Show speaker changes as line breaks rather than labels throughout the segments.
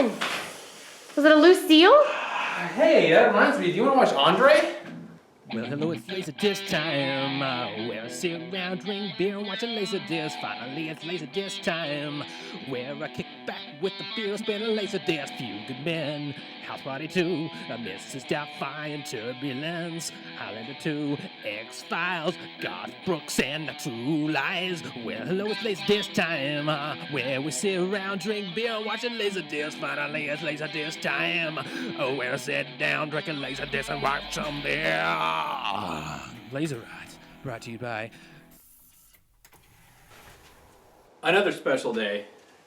doing? Was it a loose seal?
Hey, that reminds me. Do you want to watch Andre?
Well, hello, it's LaserDisc time. Where I sit around, drink beer, and watch a LaserDisc. Finally, it's LaserDisc time. Where I kick back with the beer, spin a LaserDisc. Few good men, House Party 2, Mrs. Doubtfire and Turbulence, Highlander 2, X-Files, Garth Brooks, and the True Lies. Well, hello, it's LaserDisc time. Where we sit around, drink beer, and watch a LaserDisc. Finally, it's LaserDisc time. Oh, where I sit down, drink a LaserDisc, and watch some beer. LaserRot, brought to you by...
Another special day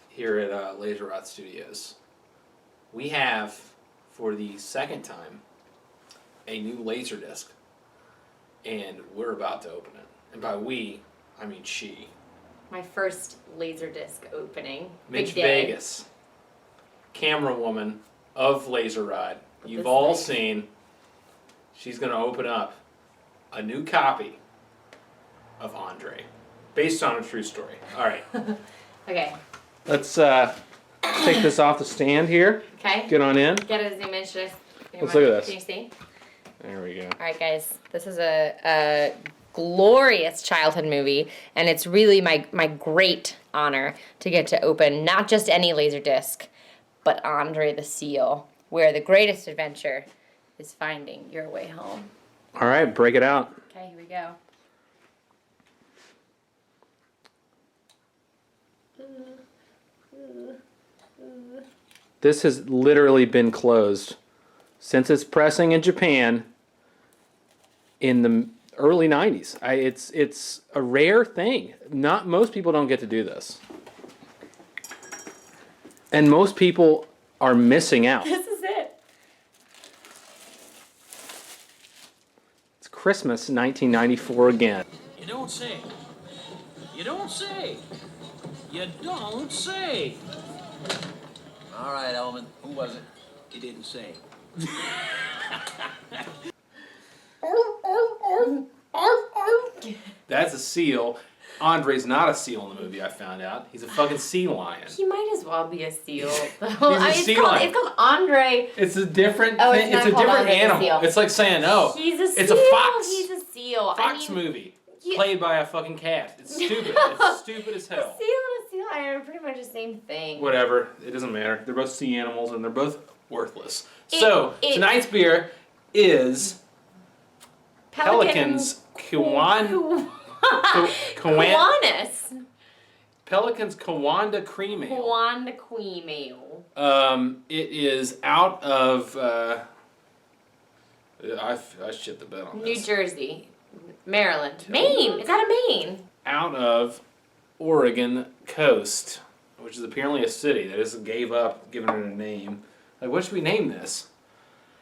here at LaserRot Studios. We have, for the second time, a new LaserDisc. And we're about to open it. And by we, I mean she.
My first LaserDisc opening.
Mitch Vegas, camera woman of LaserRot. You've all seen... She's going to open up a new copy of Andre, based on a true story. All right.
Okay.
Let's take this off the stand here.
Okay.
Get on in.
Get a zoom in.
Let's look at this.
Can you see?
There we go.
All right, guys. This is a glorious childhood movie, and it's really my great honor to get to open not just any LaserDisc, but Andre the Seal, where the greatest adventure is finding your way home.
All right, break it out.
Okay, here we go.
This has literally been closed since its pressing in Japan in the early 90s. It's a rare thing. Not most people don't get to do this. And most people are missing out.
This is it.
It's Christmas 1994 again.
You don't say. You don't say. You don't say.
All right, Elman. Who was it?
You didn't say.
That's a seal. Andre's not a seal in the movie, I found out. He's a fucking sea lion.
He might as well be a seal.
Sea lion.
It's called Andre.
It's a different
Oh,
thing.
it's
It's a
not called
different
Andre the
animal.
seal.
It's like saying, oh,
He's a seal.
it's a fox.
He's a seal.
Fox movie. Played by a fucking cat. It's stupid. It's stupid as
A
hell.
seal and a sea lion are pretty much the same thing.
Whatever. It doesn't matter. They're both sea animals and they're both worthless. Tonight's beer is Pelican's Kiwanda.
Kiwanis.
Pelican's Kiwanda Cream Ale.
Kiwanda Cream Ale.
It is out of... I shit the bed on this.
New Jersey. Maryland. Maine. It's out of Maine.
Out of Oregon coast, which is apparently a city. They just gave up giving it a name. Like, what should we name this?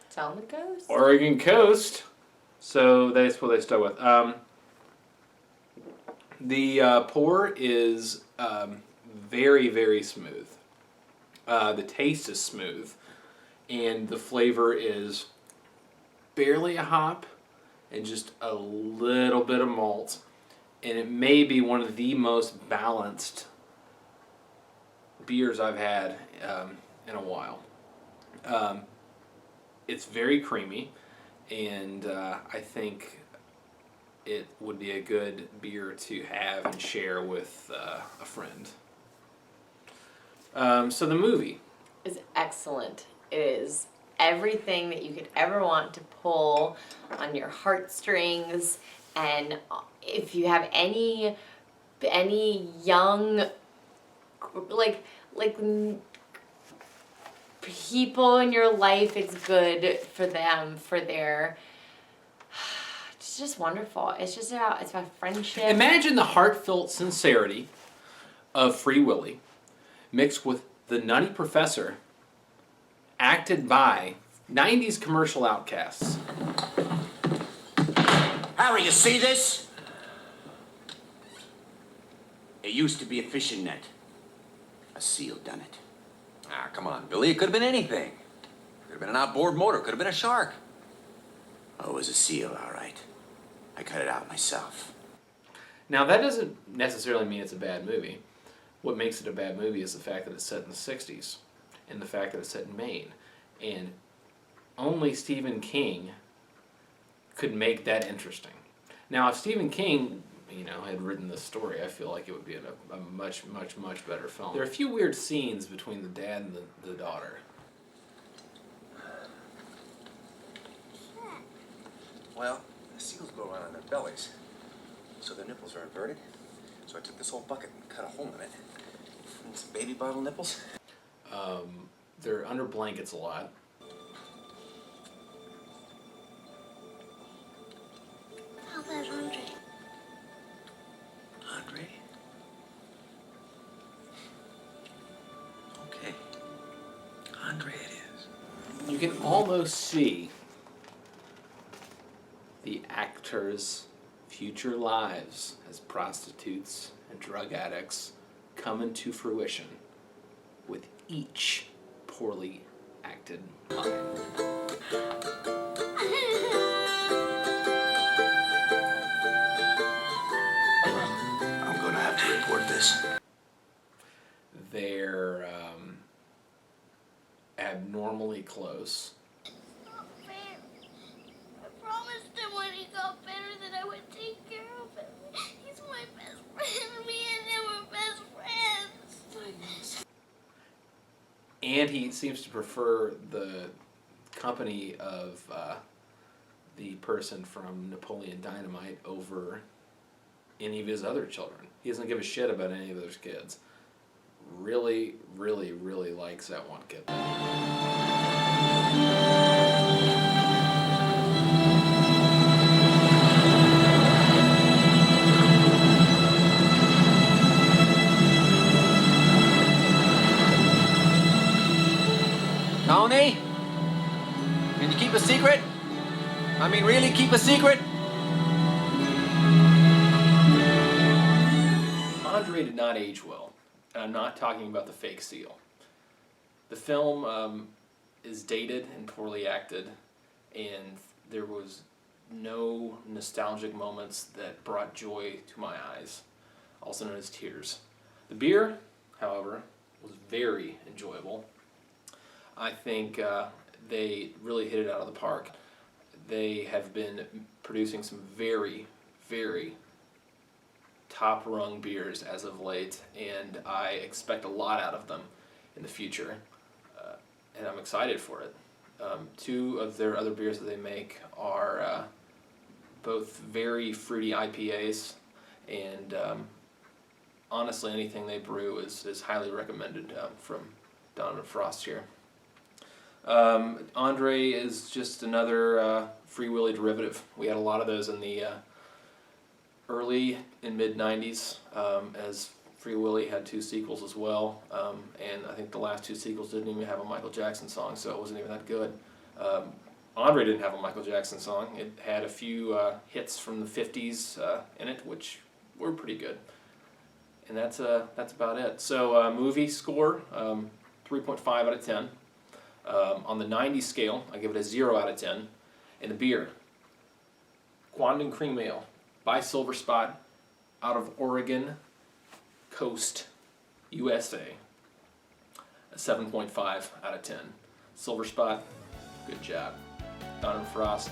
It's on the coast.
Oregon coast. So that's what they stuck with. The pour is very, very smooth. The taste is smooth. And the flavor is barely a hop and just a little bit of malt. And it may be one of the most balanced beers I've had in a while. It's very creamy, and I think it would be a good beer to have and share with a friend. So the movie
Is excellent. It is everything that you could ever want to pull on your heartstrings, and if you have any young like people in your life, it's good for them, for their... It's just wonderful. It's about friendship.
Imagine the heartfelt sincerity of Free Willy mixed with the Nutty Professor, acted by 90s commercial outcasts.
Harry, you see this? It used to be a fishing net. A seal done it.
Ah, come on, Billy. It could have been anything. Could have been an outboard motor. Could have been a shark.
Oh, it was a seal, all right. I cut it out myself.
Now, that doesn't necessarily mean it's a bad movie. What makes it a bad movie is the fact that it's set in the 60s. and the fact that it's set in Maine. And only Stephen King could make that interesting. Now, if Stephen King, had written this story, I feel like it would be a much, much, much better film. There are a few weird scenes between the dad and the daughter.
Well, the seals go around on their bellies, so their nipples are inverted. So I took this whole bucket and cut a hole in it. And some baby bottle nipples.
They're under blankets a lot.
How about Andre?
Andre? Okay. Andre it is.
You can almost see the actors' future lives as prostitutes and drug addicts come into fruition with each poorly acted line.
I'm gonna have to report this.
They're abnormally close.
Not fair. I promised him when he got better that I would take care of him. He's my best friend. Me and him are best friends.
And he seems to prefer the company of the person from Napoleon Dynamite over any of his other children. He doesn't give a shit about any of those kids. Really, really, really likes that one kid.
Tony? Can you keep a secret? I mean, really keep a secret?
Andre did not age well, and I'm not talking about the fake seal. The film is dated and poorly acted, and there was no nostalgic moments that brought joy to my eyes, also known as tears. The beer, however, was very enjoyable. I think they really hit it out of the park. They have been producing some very, very top-rung beers as of late, and I expect a lot out of them in the future, and I'm excited for it. Two of their other beers that they make are both very fruity IPAs, and honestly, anything they brew is highly recommended from Donovan Frost here. Andre is just another Free Willy derivative. We had a lot of those in the early and mid-90s, as Free Willy had 2 sequels as well, and I think the last 2 sequels didn't even have a Michael Jackson song, so it wasn't even that good. Andre didn't have a Michael Jackson song. It had a few hits from the 50s in it, which were pretty good. And that's about it. So movie score, 3.5 out of 10. On the 90 scale, I give it a 0 out of 10. And the beer, Kiwanda Cream Ale by Silver Spot out of Oregon Coast, USA. A 7.5 out of 10. Silver Spot, good job. Donovan Frost,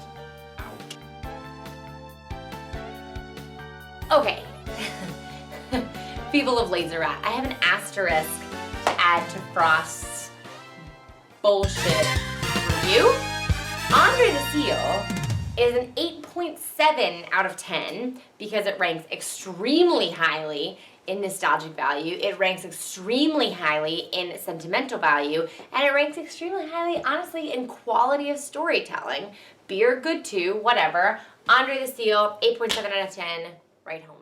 out.
Okay. People of LaserRot, I have an asterisk to add to Frost's bullshit review. Andre the Seal is an 8.7 out of 10 because it ranks extremely highly in nostalgic value, it ranks extremely highly in sentimental value, and it ranks extremely highly, honestly, in quality of storytelling. Beer, good too, whatever. Andre the Seal, 8.7 out of 10, right home.